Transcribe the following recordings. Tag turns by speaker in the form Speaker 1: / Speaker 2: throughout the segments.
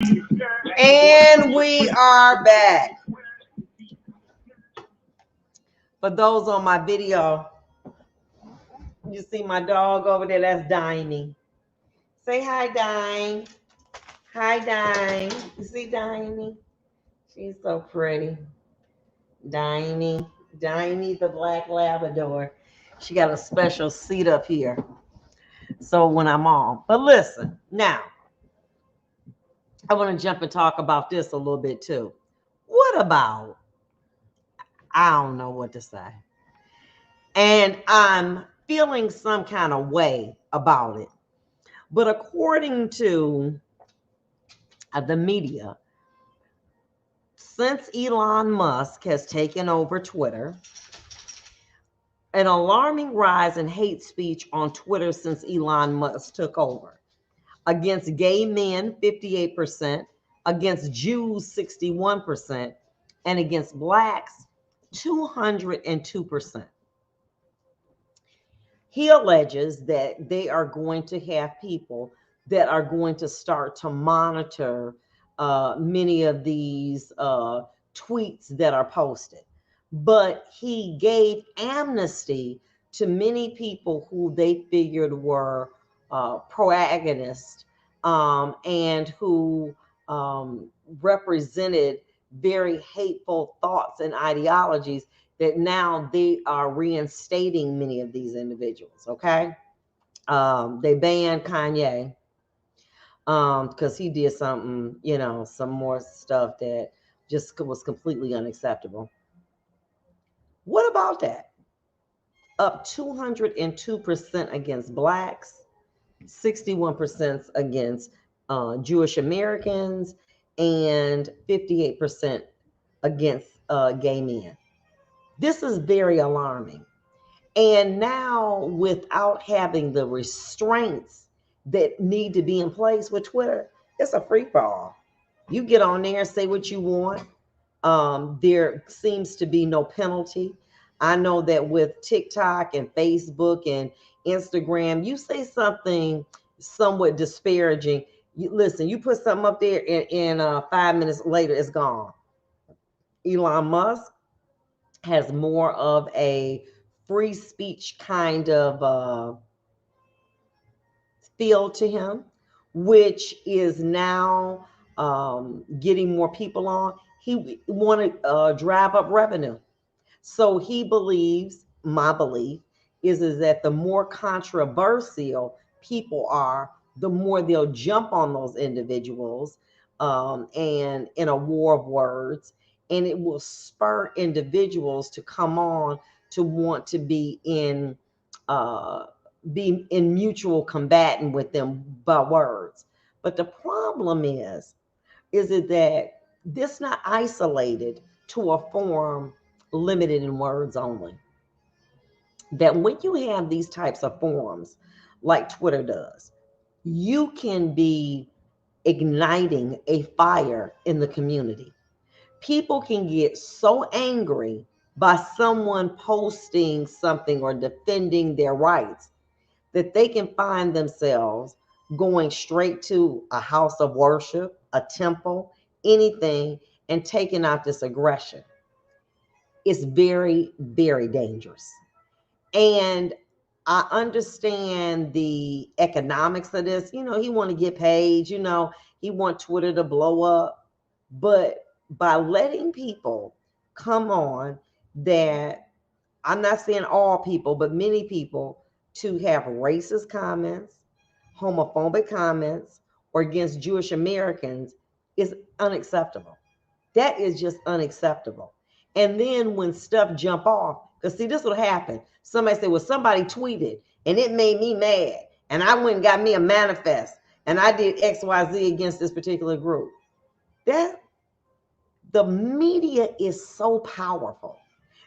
Speaker 1: And we are back. For those on my video, you see my dog over there, that's Diney. Say hi, Dine. Hi, Dine. You see Diney? She's so pretty. Diney. Diney the black Labrador. She got a special seat up here. So when I'm on. But listen, now, I want to jump and talk about this a little bit too. What about, I don't know what to say. And I'm feeling some kind of way about it. But according to the media, since Elon Musk has taken over Twitter, an alarming rise in hate speech on Twitter since Elon Musk took over. Against gay men, 58%, against Jews, 61%, and against blacks, 202%. He alleges that they are going to have people that are going to start to monitor many of these tweets that are posted. But he gave amnesty to many people who they figured were protagonists and who represented very hateful thoughts and ideologies that now they are reinstating many of these individuals. Okay. They banned Kanye because he did something, some more stuff that just was completely unacceptable. What about that? Up 202% against blacks, 61% against Jewish Americans, and 58% against gay men. This is very alarming. And now, without having the restraints that need to be in place with Twitter, it's a free for all. You get on there and say what you want. There seems to be no penalty. I know that with TikTok and Facebook and Instagram, you say something somewhat disparaging. Listen, you put something up there, and 5 minutes later, it's gone. Elon Musk has more of a free speech kind of feel to him, which is now getting more people on. He want to drive up revenue. So he believes, my belief is that the more controversial people are, the more they'll jump on those individuals and in a war of words, and it will spur individuals to come on to want to be in mutual combatant with them by words. But the problem is it that this not isolated to a form limited in words only. That when you have these types of forums like Twitter does, you can be igniting a fire in the community. People can get so angry by someone posting something or defending their rights that they can find themselves going straight to a house of worship, a temple, anything, and taking out this aggression. It's very, very dangerous. And I understand the economics of this. He want to get paid, he want Twitter to blow up. But by letting people come on that, I'm not saying all people, but many people, to have racist comments, homophobic comments, or against Jewish Americans is unacceptable. That is just unacceptable. And then when stuff jump off, because see, this will happen. Somebody say, well, somebody tweeted and it made me mad. And I went and got me a manifest and I did XYZ against this particular group. That the media is so powerful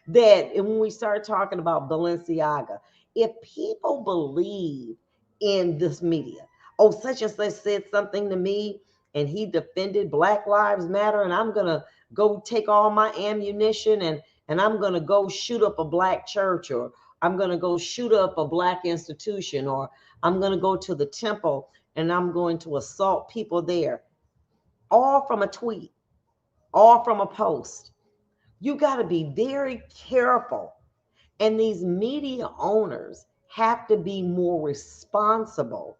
Speaker 1: that when we start talking about Balenciaga, if people believe in this media, oh, such and such said something to me and he defended Black Lives Matter, and I'm going to go take all my ammunition and I'm going to go shoot up a black church, or I'm going to go shoot up a black institution, or I'm going to go to the temple and I'm going to assault people there. all from a tweet, all from a post. You got to be very careful. And these media owners have to be more responsible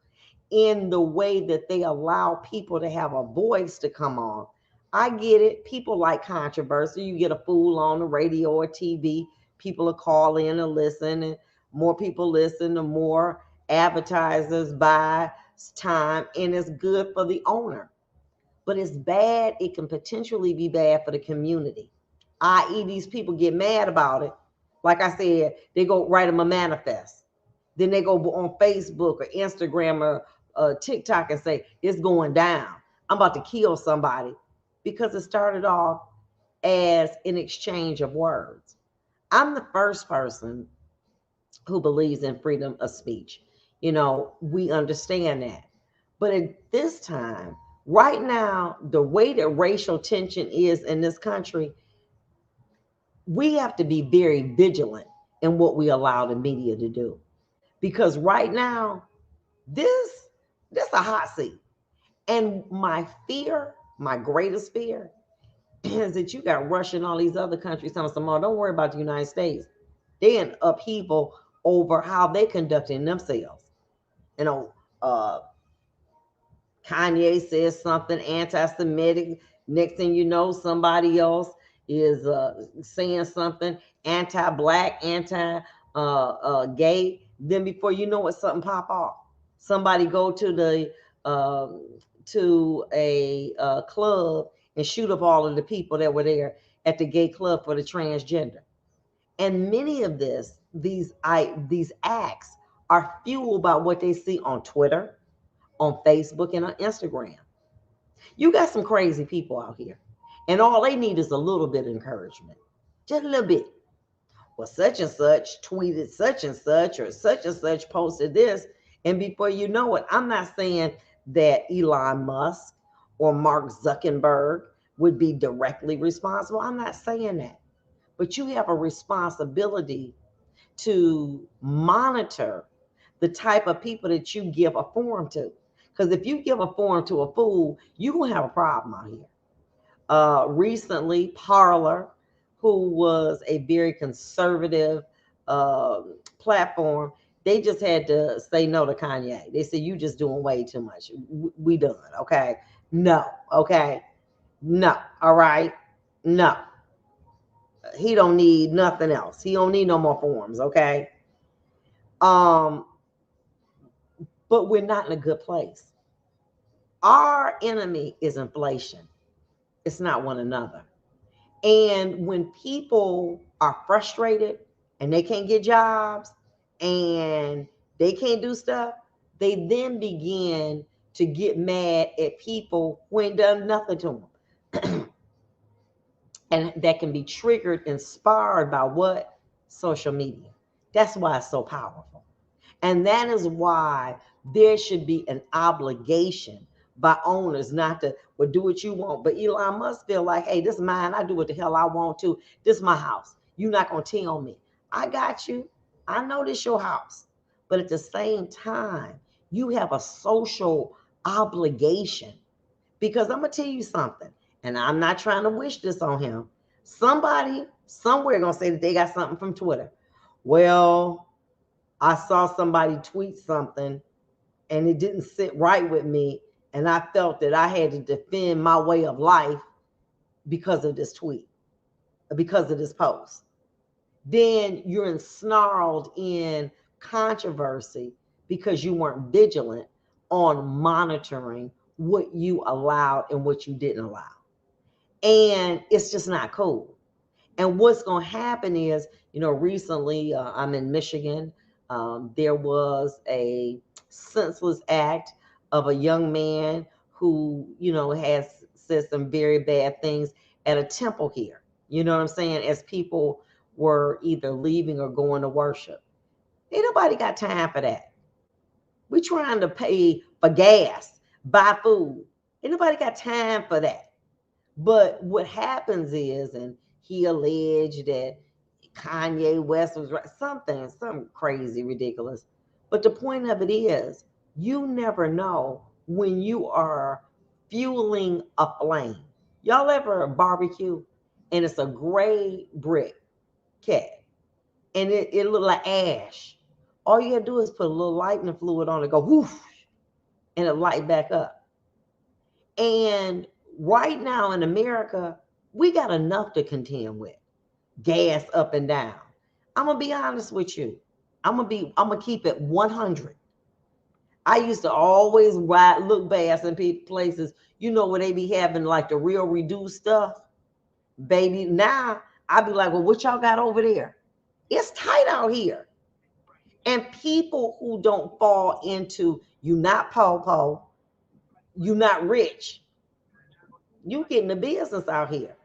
Speaker 1: in the way that they allow people to have a voice to come on. I get it. People like controversy. You get a fool on the radio or TV, people will call in and listen, and more people listen, the more advertisers buy time, and it's good for the owner. But it's bad. It can potentially be bad for the community, i.e., these people get mad about it. Like I said, they go write them a manifest. Then they go on Facebook or Instagram or TikTok and say, it's going down. I'm about to kill somebody, because it started off as an exchange of words. I'm the first person who believes in freedom of speech. We understand that. But at this time, right now, the way that racial tension is in this country, we have to be very vigilant in what we allow the media to do. Because right now, this a hot seat. And my fear, my greatest fear, is that you got Russia and all these other countries telling us, oh, don't worry about the United States. They're in upheaval over how they conducting themselves. You know, uh, Kanye says something anti-Semitic. Next thing you know, somebody else is saying something anti-black, anti-gay. Then before you know it, something pop off. Somebody go to the to a club and shoot up all of the people that were there at the gay club for the transgender. And many of these acts are fueled by what they see on Twitter, on Facebook, and on Instagram. You got some crazy people out here, and all they need is a little bit of encouragement, just a little bit. Well, such and such tweeted such and such posted this, and before you know it, I'm not saying that Elon Musk or Mark Zuckerberg would be directly responsible. I'm not saying that, but you have a responsibility to monitor the type of people that you give a forum to. Because if you give a forum to a fool, you're going to have a problem out here. Recently, Parler, who was a very conservative uh, platform, they just had to say no to Kanye. They said, you just doing way too much. We done, okay? No, okay? No, all right? No. He don't need nothing else. He don't need no more forums, okay? Um, but we're not in a good place. Our enemy is inflation. It's not one another. And when people are frustrated and they can't get jobs and they can't do stuff, they then begin to get mad at people who ain't done nothing to them. And that can be triggered, inspired by what? Social media. That's why it's so powerful. And that is why there should be an obligation by owners not to, well, do what you want. But Elon Musk feel like, hey, this is mine. I do what the hell I want to. This is my house. You're not going to tell me. I got you. I know this your house. But at the same time, you have a social obligation. Because I'm going to tell you something, and I'm not trying to wish this on him. Somebody, somewhere going to say that they got something from Twitter. Well, I saw somebody tweet something and it didn't sit right with me. And I felt that I had to defend my way of life because of this tweet, because of this post. Then you're ensnarled in controversy because you weren't vigilant on monitoring what you allowed and what you didn't allow. And it's just not cool. And what's going to happen is, recently I'm in Michigan. There was a senseless act of a young man who, has said some very bad things at a temple here. You know what I'm saying? As people were either leaving or going to worship. Ain't nobody got time for that. We trying to pay for gas, buy food. Ain't nobody got time for that. But what happens is, and he alleged that Kanye West was right, something crazy, ridiculous. But the point of it is, you never know when you are fueling a flame. Y'all ever barbecue and it's a gray brick cat and it look like ash. All you gotta do is put a little lightning fluid on it, go whoosh, and it light back up. And right now in America, we got enough to contend with. Gas up and down. I'm gonna be honest with you. I'm gonna keep it 100. I used to always look past in places, where they be having like the real reduced stuff. Baby, now I be like, well, what y'all got over there? It's tight out here. And people who don't fall into you not po, you not rich, you getting the business out here.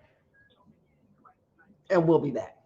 Speaker 1: And we'll be back.